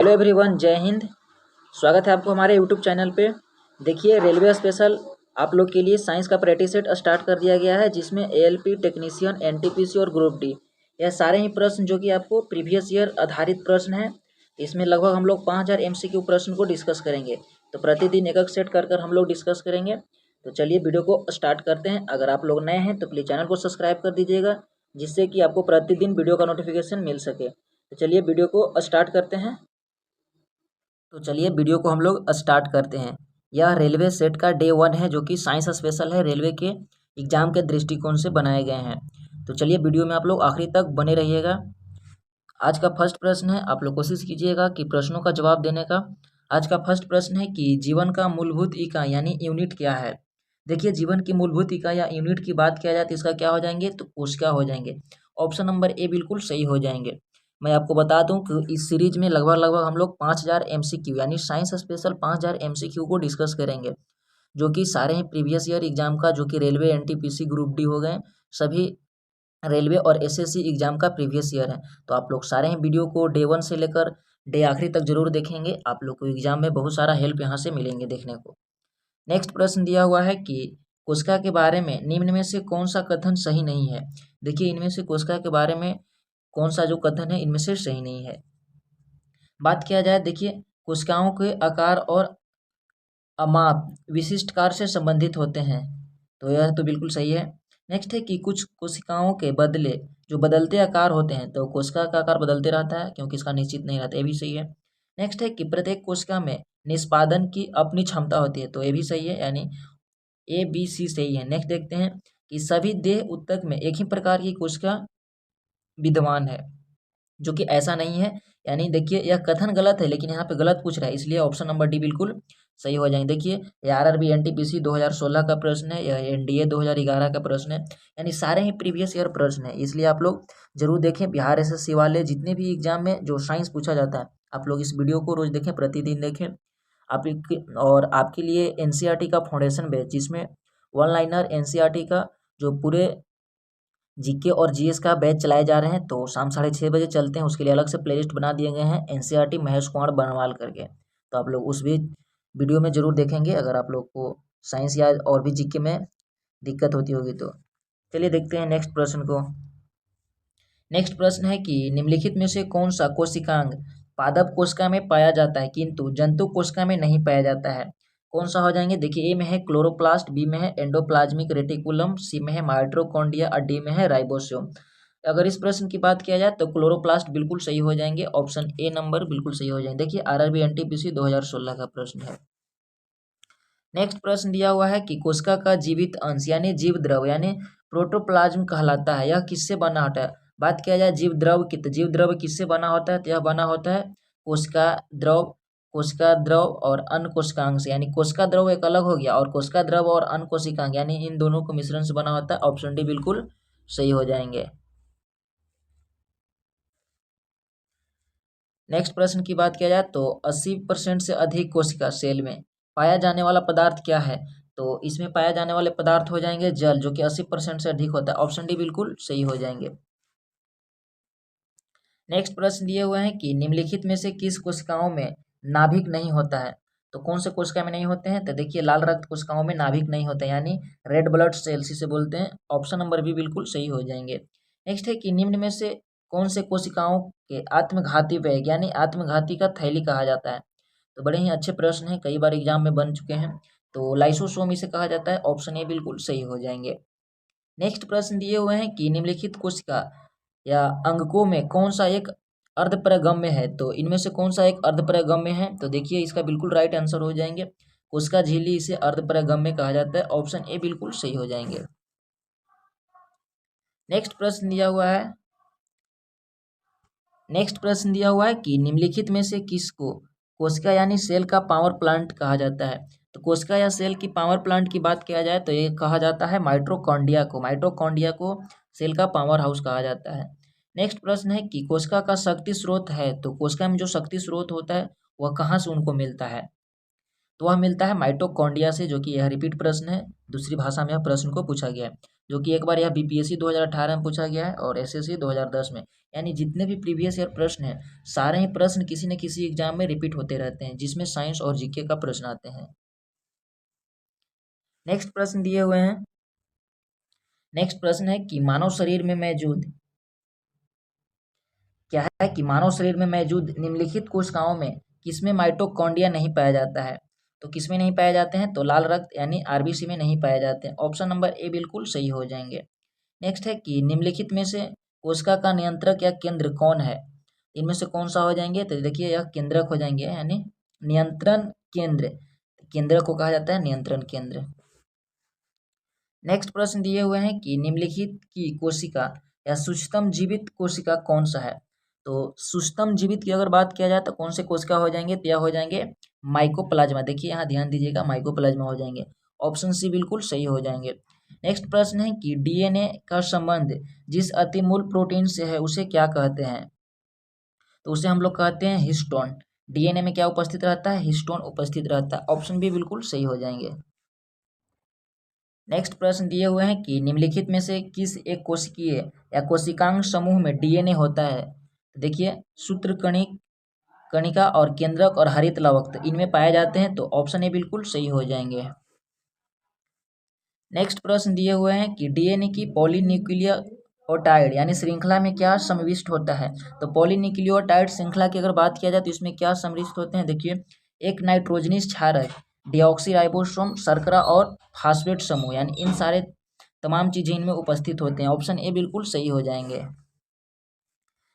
Hello everyone, जय हिंद। स्वागत है आपको हमारे यूट्यूब चैनल पे। देखिए, रेलवे स्पेशल आप लोग के लिए साइंस का प्रैक्टिस सेट स्टार्ट कर दिया गया है, जिसमें एएलपी, टेक्नीशियन, एनटीपीसी और ग्रुप डी, यह सारे ही प्रश्न जो कि आपको प्रीवियस ईयर आधारित प्रश्न हैं। इसमें लगभग हम लोग 5000 MCQ प्रश्न को डिस्कस करेंगे। तो प्रतिदिन एक एक सेट कर हम लोग डिस्कस करेंगे। तो चलिए वीडियो को स्टार्ट करते हैं। अगर आप लोग नए हैं तो प्लीज़ चैनल को सब्सक्राइब कर दीजिएगा, जिससे कि आपको प्रतिदिन वीडियो का नोटिफिकेशन मिल सके। तो चलिए वीडियो को स्टार्ट करते हैं। तो चलिए वीडियो को हम लोग स्टार्ट करते हैं। यह रेलवे सेट का डे 1 है, जो कि साइंस स्पेशल है, रेलवे के एग्जाम के दृष्टिकोण से बनाए गए हैं। तो चलिए वीडियो में आप लोग आखिरी तक बने रहिएगा। आज का फर्स्ट प्रश्न है, आप लोग कोशिश कीजिएगा कि प्रश्नों का जवाब देने का। आज का फर्स्ट प्रश्न है कि जीवन का मूलभूत इकाई यानी यूनिट क्या है। देखिए, जीवन की मूलभूत इकाई या यूनिट की बात किया जाए तो इसका क्या हो जाएंगे, तो कोशिका हो जाएंगे। ऑप्शन नंबर ए बिल्कुल सही हो जाएंगे। मैं आपको बता दूं कि इस सीरीज में लगभग हम लोग 5000 MCQ यानी साइंस स्पेशल 5000 MCQ को डिस्कस करेंगे, जो कि सारे ही प्रीवियस ईयर एग्जाम का, जो कि रेलवे, एनटीपीसी, ग्रुप डी हो गए, सभी रेलवे और एसएससी एग्जाम का प्रीवियस ईयर है। तो आप लोग सारे ही वीडियो को डे 1 से लेकर डे आखिरी तक जरूर देखेंगे। आप लोग को एग्जाम में बहुत सारा हेल्प यहाँ से मिलेंगे देखने को। नेक्स्ट प्रश्न दिया हुआ है कि कोशिका के बारे में निम्न में से कौन सा कथन सही नहीं है। देखिए, इनमें से कोशिका के बारे में कौन सा जो कथन है इनमें से सही नहीं है। बात किया जाए, देखिए, कोशिकाओं के आकार और माप विशिष्ट कार्य से संबंधित होते हैं, तो यह तो बिल्कुल सही है। नेक्स्ट है कि कुछ कोशिकाओं के बदले जो बदलते आकार होते हैं, तो कोशिका का आकार बदलते रहता है क्योंकि इसका निश्चित नहीं रहता, ये भी सही है। नेक्स्ट है कि प्रत्येक कोशिका में निष्पादन की अपनी क्षमता होती है, तो ये भी सही है, यानी ए बी सी सही है। नेक्स्ट देखते हैं कि सभी देह ऊतक में एक ही प्रकार की कोशिका विद्यमान है, जो कि ऐसा नहीं है। यानी देखिए, यह कथन गलत है, लेकिन यहाँ पे गलत पूछ रहा है, इसलिए ऑप्शन नंबर डी बिल्कुल सही हो जाएंगे। देखिए, ये आरआरबी एनटीपीसी 2016 का प्रश्न है, यह एनडीए 2011 का प्रश्न है, यानी सारे ही प्रीवियस ईयर प्रश्न है। इसलिए आप लोग जरूर देखें, बिहार एसएससी वाले जितने भी एग्जाम में जो साइंस पूछा जाता है, आप लोग इस वीडियो को रोज देखें, प्रतिदिन देखें। और आपके लिए एनसीईआरटी का फाउंडेशन बैच, जिसमें वन लाइनर एनसीईआरटी का जो पूरे जीके और जीएस का बैच चलाए जा रहे हैं, तो शाम 6:30 बजे चलते हैं। उसके लिए अलग से प्लेलिस्ट बना दिए गए हैं, एनसीईआरटी महेश कुमार बनवाल करके। तो आप लोग उस भी वीडियो में जरूर देखेंगे, अगर आप लोग को साइंस या और भी जीके में दिक्कत होती होगी तो। चलिए देखते हैं नेक्स्ट प्रश्न को। नेक्स्ट प्रश्न है कि निम्नलिखित में से कौन सा कोशिकांग पादप कोशिका में पाया जाता है किंतु जंतु कोशिका में नहीं पाया जाता है। कौन सा हो जाएंगे, देखिए, ए में है क्लोरोप्लास्ट, बी में है एंडोप्लाज्मिक रेटिकुलम, सी में है माइटोकॉन्ड्रिया और डी में है राइबोसोम। अगर इस प्रश्न की बात किया जाए तो क्लोरोप्लास्ट बिल्कुल सही हो जाएंगे, ऑप्शन ए नंबर बिल्कुल सही हो जाएंगे। देखिए, आरआरबी एनटीपीसी 2016 का प्रश्न है। नेक्स्ट प्रश्न दिया हुआ है कि कोशिका का जीवित अंश यानी जीव द्रव यानी प्रोटोप्लाज्म कहलाता है, यह किससे बना होता है। बात किया जाए जीव द्रव की, तो जीव द्रव किससे बना होता है, तो यह बना होता है कोशिका द्रव और अन्य कोशिकांग से। यानी कोशिका द्रव एक अलग हो गया, और कोशिका द्रव और अन्य कोशिकांग यानी इन दोनों को मिश्रण से बना होता है। ऑप्शन डी बिल्कुल सही हो जाएंगे। नेक्स्ट प्रश्न की बात किया जाए तो 80% से अधिक कोशिका सेल में पाया जाने वाला पदार्थ क्या है। तो इसमें पाया जाने वाले पदार्थ हो जाएंगे जल, जो कि 80% से अधिक होता है। ऑप्शन डी बिल्कुल सही हो जाएंगे। नेक्स्ट प्रश्न दिए हुए हैं कि निम्नलिखित में से किस कोशिकाओं में नाभिक नहीं होता है। तो कौन से कोशिका में नहीं होते हैं, तो देखिए, लाल रक्त कोशिकाओं में नाभिक नहीं होते, यानी रेड ब्लड सेल्स इसे बोलते हैं। ऑप्शन नंबर बी बिल्कुल सही हो जाएंगे। नेक्स्ट है कि निम्न में से कौन से कोशिकाओं के आत्मघाती वेग यानी आत्मघाती का थैली कहा जाता है। तो बड़े ही अच्छे प्रश्न हैं, कई बार एग्जाम में बन चुके हैं। तो लाइसोसोम इसे कहा जाता है, ऑप्शन ए बिल्कुल सही हो जाएंगे। नेक्स्ट प्रश्न दिए हुए हैं कि निम्नलिखित कोशिका या अंगकों में कौन सा एक अर्धपरागम्य है। तो इनमें से कौन सा एक अर्धपरागम्य है, तो देखिए, इसका बिल्कुल राइट आंसर हो जाएंगे कोशिका झिल्ली, इसे अर्धपरागम्य कहा जाता है। ऑप्शन ए बिल्कुल सही हो जाएंगे। नेक्स्ट प्रश्न दिया हुआ है कि निम्नलिखित में से किसको कोशिका यानी सेल का पावर प्लांट कहा जाता है। तो कोशिका या सेल की पावर प्लांट की बात किया जाए तो ये कहा जाता है माइटोकॉन्ड्रिया को सेल का पावर हाउस कहा जाता है। नेक्स्ट प्रश्न है कि कोशिका का शक्ति स्रोत है, तो कोशिका में जो शक्ति स्रोत होता है वह कहाँ से उनको मिलता है, तो वह मिलता है माइटोकॉन्ड्रिया से, जो कि यह रिपीट प्रश्न है, दूसरी भाषा में यह प्रश्न को पूछा गया है, जो कि एक बार यह बीपीएससी 2018 में पूछा गया है और एसएससी 2010 में। यानी जितने भी प्रीवियस ईयर प्रश्न हैं सारे ही प्रश्न किसी न किसी एग्जाम में रिपीट होते रहते हैं, जिसमें साइंस और जीके का प्रश्न आते हैं। नेक्स्ट प्रश्न दिए हुए हैं। नेक्स्ट प्रश्न है कि मानव शरीर में मौजूद क्या है कि मानव शरीर में मौजूद निम्नलिखित कोशिकाओं में किसमें माइटोकॉन्ड्रिया नहीं पाया जाता है। तो किसमें नहीं पाए जाते हैं, तो लाल रक्त यानी आरबीसी में नहीं पाए जाते हैं। ऑप्शन नंबर ए बिल्कुल सही हो जाएंगे। नेक्स्ट है कि निम्नलिखित में से कोशिका का नियंत्रक या केंद्र कौन है। इनमें से कौन सा हो जाएंगे, तो देखिए यह केंद्रक हो जाएंगे, यानी नियंत्रण केंद्र। केंद्र को कहा जाता है नियंत्रण केंद्र। नेक्स्ट प्रश्न दिए हुए हैं कि निम्नलिखित की कोशिका या सूक्ष्म जीवित कोशिका कौन सा है। तो सूक्ष्म जीवित की अगर बात किया जाए तो कौन से कोशिका हो जाएंगे, तो यह हो जाएंगे माइकोप्लाज्मा। देखिए यहाँ ध्यान दीजिएगा, माइकोप्लाज्मा हो जाएंगे। ऑप्शन सी बिल्कुल सही हो जाएंगे। नेक्स्ट प्रश्न है कि डीएनए का संबंध जिस अतिमूल प्रोटीन से है उसे क्या कहते हैं। तो उसे हम लोग कहते हैं हिस्टोन। डीएनए में क्या उपस्थित रहता है, हिस्टोन उपस्थित रहता है। ऑप्शन बी बिल्कुल सही हो जाएंगे। नेक्स्ट प्रश्न दिए हुए हैं कि निम्नलिखित में से किस एक कोशिकीय या कोशिकांग समूह में डीएनए होता है। तो देखिए सूत्रकणिक, कणिका और केंद्रक और हरित लवक इनमें पाए जाते हैं। तो ऑप्शन ए बिल्कुल सही हो जाएंगे। नेक्स्ट प्रश्न दिए हुए हैं कि डीएनए की पॉलीन्यूक्लियोटाइड यानी श्रृंखला में क्या समाविष्ट होता है। तो पॉलीन्यूक्लियोटाइड श्रृंखला की अगर बात किया जाए तो इसमें क्या समाविष्ट होते हैं, देखिए एक नाइट्रोजनीस क्षारक, डीऑक्सीराइबोसोम, शर्करा और फास्फेट समूह, यानी इन सारे तमाम चीजें इनमें उपस्थित होते हैं। ऑप्शन ए बिल्कुल सही हो जाएंगे।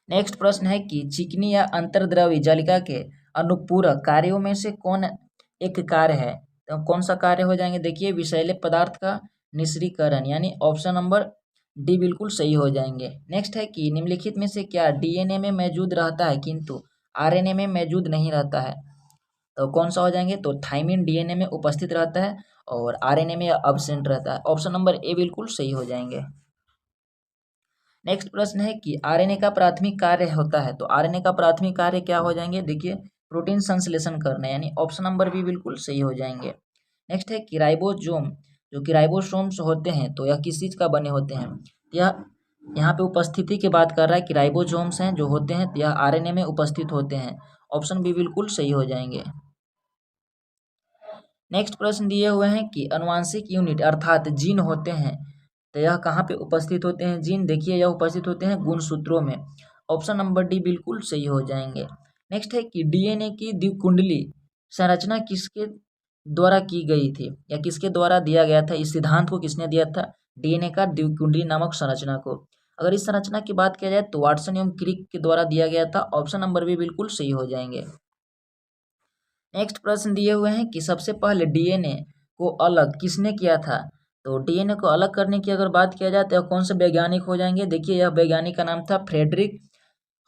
नेक्स्ट प्रश्न है कि चिकनी या अंतर्द्रवी जालिका के अनुपूरक कार्यों में से कौन एक कार्य है। तो कौन सा कार्य हो जाएंगे, देखिए विषैले पदार्थ का निःसृकरण, यानी ऑप्शन नंबर डी बिल्कुल सही हो जाएंगे। नेक्स्ट है कि निम्नलिखित में से क्या डीएनए में मौजूद रहता है किंतु आरएनए में मौजूद नहीं रहता है। तो कौन सा हो जाएंगे, तो थाइमिन डीएनए में उपस्थित रहता है और आरएनए में अब्सेंट रहता है। ऑप्शन नंबर ए बिल्कुल सही हो जाएंगे। नेक्स्ट प्रश्न है कि आरएनए का प्राथमिक कार्य होता है। तो आरएनए का प्राथमिक कार्य क्या हो जाएंगे, देखिए प्रोटीन संश्लेषण करना, यानी ऑप्शन नंबर बी बिल्कुल सही हो जाएंगे। नेक्स्ट है कि राइबोसोम, जो कि राइबोसोम्स होते हैं तो यह किस चीज का बने होते हैं। यह यहाँ पे उपस्थिति की बात कर रहा है कि राइबोसोम्स हैं जो होते हैं यह आरएनए में उपस्थित होते हैं। ऑप्शन बी बिल्कुल सही हो जाएंगे। नेक्स्ट प्रश्न दिए हुए हैं कि अनुवांशिक यूनिट अर्थात जीन होते हैं तो यह कहाँ पे उपस्थित होते हैं जीन, देखिए यह उपस्थित होते हैं गुणसूत्रों में। ऑप्शन नंबर डी बिल्कुल सही हो जाएंगे। नेक्स्ट है कि डीएनए की द्विकुंडली संरचना किसके द्वारा की गई थी या किसके द्वारा दिया गया था। इस सिद्धांत को किसने दिया था, डीएनए का द्विकुंडली नामक संरचना को। अगर इस संरचना की बात किया जाए तो वाटसन एवं क्रिक के द्वारा दिया गया था। ऑप्शन नंबर बी बिल्कुल सही हो जाएंगे। नेक्स्ट प्रश्न दिए हुए हैं कि सबसे पहले डीएनए को अलग किसने किया था। तो डीएनए को अलग करने की अगर बात किया जाए तो कौन से वैज्ञानिक हो जाएंगे, देखिए यह वैज्ञानिक का नाम था फ्रेडरिक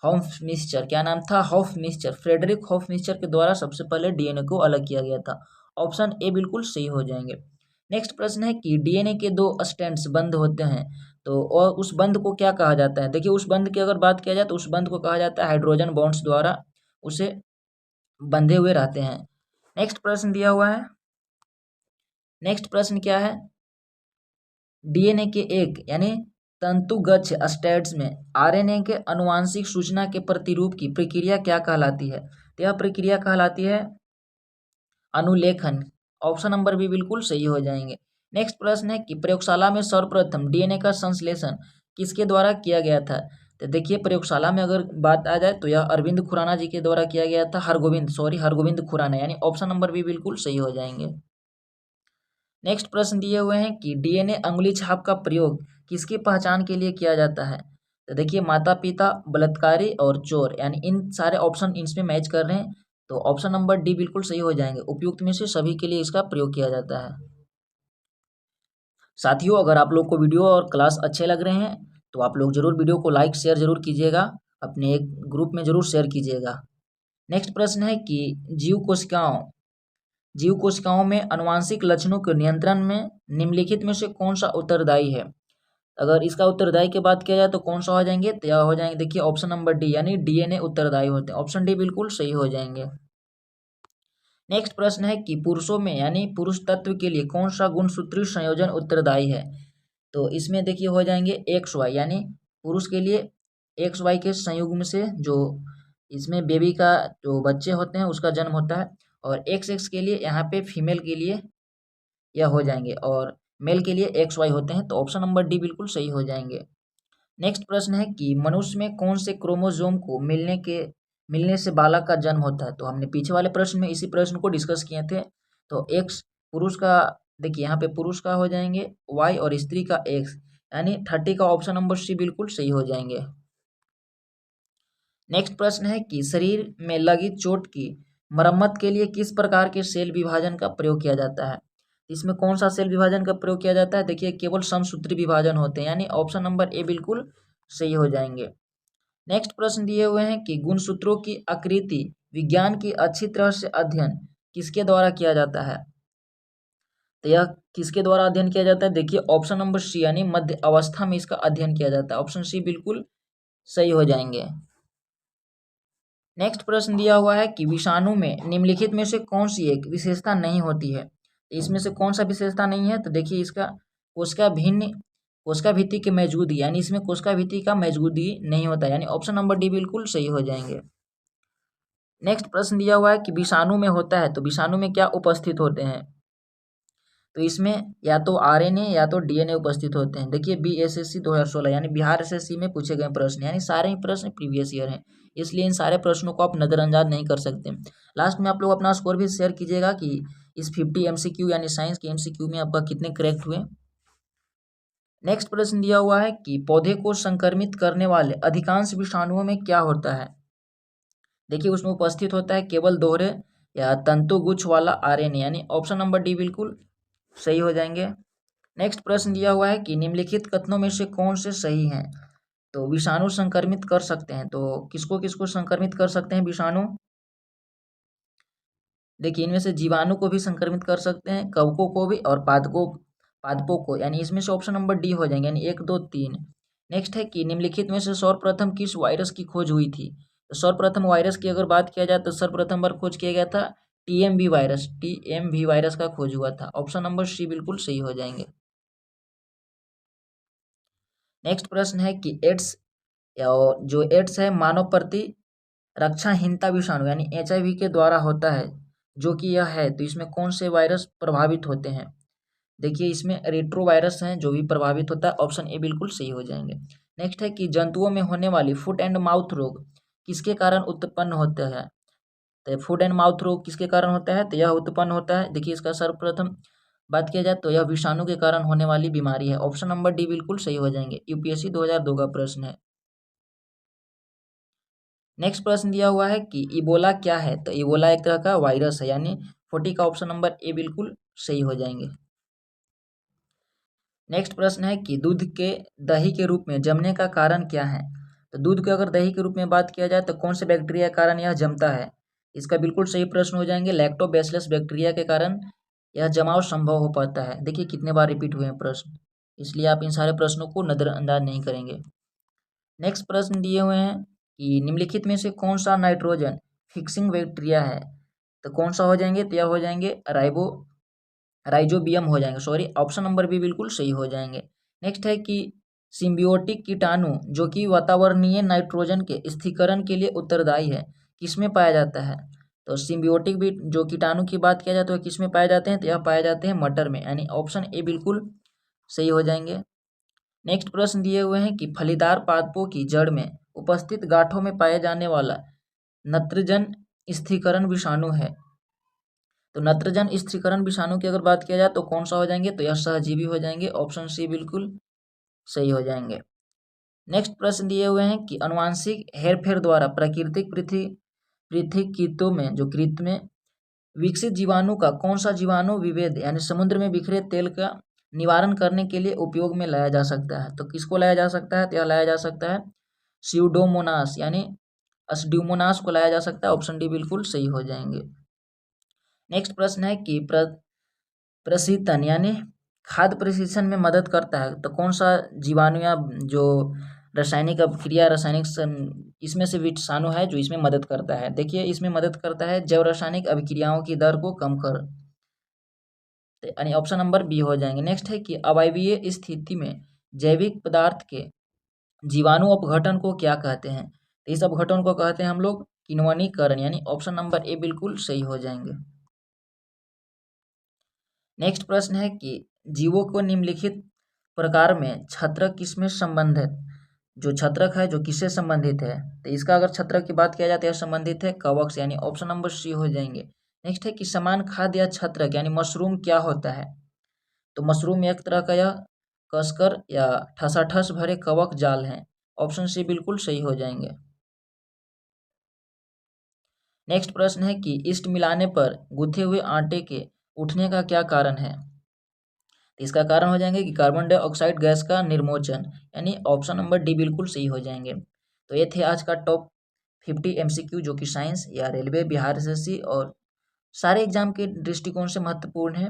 हॉफमिस्चर। क्या नाम था, हॉफमिस्चर। फ्रेडरिक हॉफमिस्चर के द्वारा सबसे पहले डीएनए को अलग किया गया था। ऑप्शन ए बिल्कुल सही हो जाएंगे। नेक्स्ट प्रश्न है कि डीएनए के दो स्ट्रैंड्स बंद होते हैं तो और उस बंद को क्या कहा जाता है। देखिए उस बंद की अगर बात किया जाए तो उस बंद को कहा जाता है हाइड्रोजन बॉन्ड्स द्वारा उसे बंधे हुए रहते हैं। नेक्स्ट प्रश्न दिया हुआ है। नेक्स्ट प्रश्न क्या है, डीएनए के एक यानी तंतुगछ स्टेट्स में आरएनए के अनुवांशिक सूचना के प्रतिरूप की प्रक्रिया क्या कहलाती है। तो यह प्रक्रिया कहलाती है अनुलेखन। ऑप्शन नंबर बी बिल्कुल सही हो जाएंगे। नेक्स्ट प्रश्न है कि प्रयोगशाला में सर्वप्रथम डीएनए का संश्लेषण किसके द्वारा किया गया था। तो देखिए प्रयोगशाला में अगर बात आ जाए तो यह अरविंद खुराना जी के द्वारा किया गया था। हरगोविंद खुराना, यानी ऑप्शन नंबर बी बिल्कुल सही हो जाएंगे। नेक्स्ट प्रश्न दिए हुए हैं कि डीएनए अंगुली छाप का प्रयोग किसकी पहचान के लिए किया जाता है। तो देखिए माता पिता, बलात्कारी और चोर, यानी इन सारे ऑप्शन इसमें मैच कर रहे हैं। तो ऑप्शन नंबर डी बिल्कुल सही हो जाएंगे। उपयुक्त में से सभी के लिए इसका प्रयोग किया जाता है। साथियों अगर आप लोग को वीडियो और क्लास अच्छे लग रहे हैं तो आप लोग जरूर वीडियो को लाइक शेयर जरूर कीजिएगा, अपने एक ग्रुप में जरूर शेयर कीजिएगा। नेक्स्ट प्रश्न है कि जीव कोशिकाओं में अनुवांशिक लक्षणों के नियंत्रण में निम्नलिखित में से कौन सा उत्तरदायी है। अगर इसका उत्तरदायी की बात किया जाए तो कौन सा हो जाएंगे, तो यह हो जाएंगे देखिए ऑप्शन नंबर डी, यानी डीएनए उत्तरदायी होते हैं। ऑप्शन डी बिल्कुल सही हो जाएंगे। नेक्स्ट प्रश्न है कि पुरुषों में यानी पुरुष तत्व के लिए कौन सा गुणसूत्रीय संयोजन उत्तरदायी है। तो इसमें देखिए हो जाएंगे XY, यानी पुरुष के लिए XY के संयुग्म से जो इसमें बेबी का जो बच्चे होते हैं उसका जन्म होता है, और XX के लिए यहाँ पे फीमेल के लिए यह हो जाएंगे और मेल के लिए XY होते हैं, तो ऑप्शन नंबर डी बिल्कुल सही हो जाएंगे। नेक्स्ट प्रश्न है कि मनुष्य में कौन से क्रोमोसोम को मिलने से बालक का जन्म होता है। तो हमने पीछे वाले प्रश्न में इसी प्रश्न को डिस्कस किए थे। तो एक्स पुरुष का, देखिए यहाँ पे पुरुष का हो जाएंगे Y और स्त्री का X, यानी 30 का ऑप्शन नंबर सी बिल्कुल सही हो जाएंगे। नेक्स्ट प्रश्न है कि शरीर में लगी चोट की मरम्मत के लिए किस प्रकार के सेल विभाजन का प्रयोग किया जाता है। इसमें कौन सा सेल विभाजन का प्रयोग किया जाता है, देखिए केवल समसूत्री विभाजन होते हैं, यानी ऑप्शन नंबर ए बिल्कुल सही हो जाएंगे। नेक्स्ट प्रश्न दिए हुए हैं कि गुणसूत्रों की आकृति विज्ञान की अच्छी तरह से अध्ययन किसके द्वारा किया जाता है। तो यह किसके द्वारा अध्ययन किया जाता है, देखिए ऑप्शन नंबर सी, यानी मध्य अवस्था में इसका अध्ययन किया जाता है, ऑप्शन सी बिल्कुल सही हो जाएंगे। नेक्स्ट प्रश्न दिया हुआ है कि विषाणु में निम्नलिखित में से कौन सी एक विशेषता नहीं होती है। इसमें से कौन सा विशेषता नहीं है, तो देखिए इसका कोशिका भित्ति की मौजूदगी, यानी इसमें कोशिका भित्ति का मौजूदगी नहीं होता, यानी ऑप्शन नंबर डी बिल्कुल सही हो जाएंगे। नेक्स्ट प्रश्न दिया हुआ है कि विषाणु में होता है, तो विषाणु में क्या उपस्थित होते हैं। तो इसमें या तो RNA या तो DNA उपस्थित होते हैं। देखिए BSSC 2016 यानी बिहार SSC में पूछे गए प्रश्न, यानी सारे ही प्रश्न प्रीवियस ईयर हैं, इसलिए इन सारे प्रश्नों को आप नज़रअंदाज नहीं कर सकते। लास्ट में आप लोग अपना स्कोर भी शेयर कीजिएगा कि इस 50 MCQ यानी साइंस के MCQ में आपका कितने करेक्ट हुए। नेक्स्ट प्रश्न दिया हुआ है कि पौधे को संक्रमित करने वाले अधिकांश विषाणुओं में क्या होता है। देखिए उसमें उपस्थित होता है केवल दोहरे या तंतुगुच्छ वाला RNA, यानी ऑप्शन नंबर डी बिल्कुल सही हो जाएंगे। नेक्स्ट प्रश्न दिया हुआ है कि निम्नलिखित कथनों में से कौन से सही हैं। तो विषाणु संक्रमित कर सकते हैं, तो किसको किसको संक्रमित कर सकते हैं विषाणु, देखिए इनमें से जीवाणु को भी संक्रमित कर सकते हैं, कवकों को भी, और पादपों को, यानी इसमें से ऑप्शन नंबर डी हो जाएंगे, यानी 1 2 3। नेक्स्ट है कि निम्नलिखित में से सर्वप्रथम किस वायरस की खोज हुई थी। तो सर्वप्रथम वायरस की अगर बात किया जाए तो सर्वप्रथम बार खोज किया गया था टीएमवी वायरस का खोज हुआ था, ऑप्शन नंबर सी बिल्कुल सही हो जाएंगे। नेक्स्ट प्रश्न है कि एड्स है मानव प्रति रक्षाहीनता विषाणु यानी HIV के द्वारा होता है, जो कि यह है, तो इसमें कौन से वायरस प्रभावित होते हैं। देखिए इसमें रेट्रो वायरस हैं जो भी प्रभावित होता है, ऑप्शन ए बिल्कुल सही हो जाएंगे। नेक्स्ट है कि जंतुओं में होने वाली फुट एंड माउथ रोग किसके कारण उत्पन्न होता है। तो फुट एंड माउथ रोग किसके कारण होता है, तो यह उत्पन्न होता है, देखिए इसका सर्वप्रथम बात किया जाए तो यह विषाणु के कारण होने वाली बीमारी है, ऑप्शन नंबर डी बिल्कुल सही हो जाएंगे। UPSC 2002 का प्रश्न है। नेक्स्ट प्रश्न दिया हुआ है कि इबोला क्या है, तो इबोला एक तरह का वायरस है, यानी 40 का ऑप्शन नंबर ए बिल्कुल सही हो जाएंगे। नेक्स्ट प्रश्न है कि दूध के दही के रूप में जमने का कारण क्या है। तो दूध के अगर दही के रूप में बात किया जाए तो कौन से बैक्टीरिया के कारण यह जमता है, इसका बिल्कुल सही प्रश्न हो जाएंगे लैक्टोबैसिलस बैक्टीरिया के कारण यह जमाव संभव हो पाता है। देखिए कितने बार रिपीट हुए हैं प्रश्न, इसलिए आप इन सारे प्रश्नों को नज़रअंदाज नहीं करेंगे। नेक्स्ट प्रश्न दिए हुए हैं कि निम्नलिखित में से कौन सा नाइट्रोजन फिक्सिंग बैक्टीरिया है। तो कौन सा हो जाएंगे, तो यह हो जाएंगे राइजोबियम हो जाएंगे, सॉरी, ऑप्शन नंबर बी बिल्कुल सही हो जाएंगे। नेक्स्ट है कि सिम्बियोटिक कीटाणु जो कि वातावरणीय नाइट्रोजन के स्थिरीकरण के लिए उत्तरदायी है, किसमें पाया जाता है। तो सिम्बियोटिक भी जो कीटाणु की बात किया जाए तो किस में पाए जाते हैं, तो यह पाए जाते हैं मटर में, यानी ऑप्शन ए बिल्कुल सही हो जाएंगे। नेक्स्ट प्रश्न दिए हुए हैं कि फलीदार पादपों की जड़ में उपस्थित गांठों में पाए जाने वाला नत्रजन स्थिरीकरण विषाणु है। तो नत्रजन स्थिरीकरण विषाणु की अगर बात किया जाए तो कौन सा हो जाएंगे, तो यह सहजीवी हो जाएंगे, ऑप्शन सी बिल्कुल सही हो जाएंगे। नेक्स्ट प्रश्न दिए हुए हैं कि अनुवांशिक हेरफेर द्वारा प्राकृतिक पृथक्कृतों में जो कृत में विकसित जीवाणु का कौन सा जीवाणु विभेद यानी समुद्र में बिखरे तेल का निवारण करने के लिए उपयोग में लाया जा सकता है। तो किसको लाया जा सकता है, तो यह लाया जा सकता है स्यूडोमोनास यानी अस्ड्यूमोनास को लाया जा सकता है, ऑप्शन डी बिल्कुल सही हो जाएंगे। नेक्स्ट प्रश्न है कि प्रशीतन यानी खाद्य प्रशिक्षण में मदद करता है, तो कौन सा जीवाणु या जो रासायनिक अभिक्रिया इसमें से विषाणु है जो इसमें मदद करता है। देखिए इसमें मदद करता है जैव रासायनिक अभिक्रियाओं की दर को कम कर, यानी ऑप्शन नंबर बी हो जाएंगे। नेक्स्ट है कि अवायवीय स्थिति में जैविक पदार्थ के जीवाणु अपघटन को क्या कहते हैं? तो इस अपघटन को कहते हैं हम लोग किण्वनीकरण, यानी ऑप्शन नंबर ए बिल्कुल सही हो जाएंगे। नेक्स्ट प्रश्न है कि जीवों को निम्नलिखित प्रकार में छत्रक किसमें संबंधित, जो छत्रक है जो किससे संबंधित है? तो इसका अगर छत्रक की बात किया जाता है संबंधित है कवक से, यानी ऑप्शन नंबर सी हो जाएंगे। नेक्स्ट है कि समान खाद्य या छत्रक यानी मशरूम क्या होता है? तो मशरूम एक तरह का यह कसकर या ठसाठस भरे कवक जाल हैं। ऑप्शन सी बिल्कुल सही हो जाएंगे। नेक्स्ट प्रश्न है कि ईस्ट मिलाने पर गूथे हुए आटे के उठने का क्या कारण है? तो इसका कारण हो जाएंगे कि कार्बन डाइऑक्साइड गैस का निर्मोचन, यानी ऑप्शन नंबर डी बिल्कुल सही हो जाएंगे। तो ये थे आज का टॉप 50 एमसीक्यू जो कि साइंस या रेलवे, बिहार एसएससी और सारे एग्जाम के दृष्टिकोण से महत्वपूर्ण है,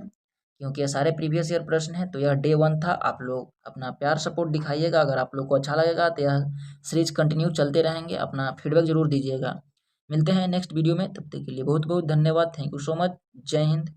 क्योंकि ये सारे प्रीवियस ईयर प्रश्न हैं। तो यह डे 1 था। आप लोग अपना प्यार सपोर्ट दिखाइएगा। अगर आप लोग को अच्छा लगेगा तो यह सीरीज कंटिन्यू चलते रहेंगे। अपना फीडबैक जरूर दीजिएगा। मिलते हैं नेक्स्ट वीडियो में, तब तक के लिए बहुत बहुत धन्यवाद। Thank you so much. जय हिंद।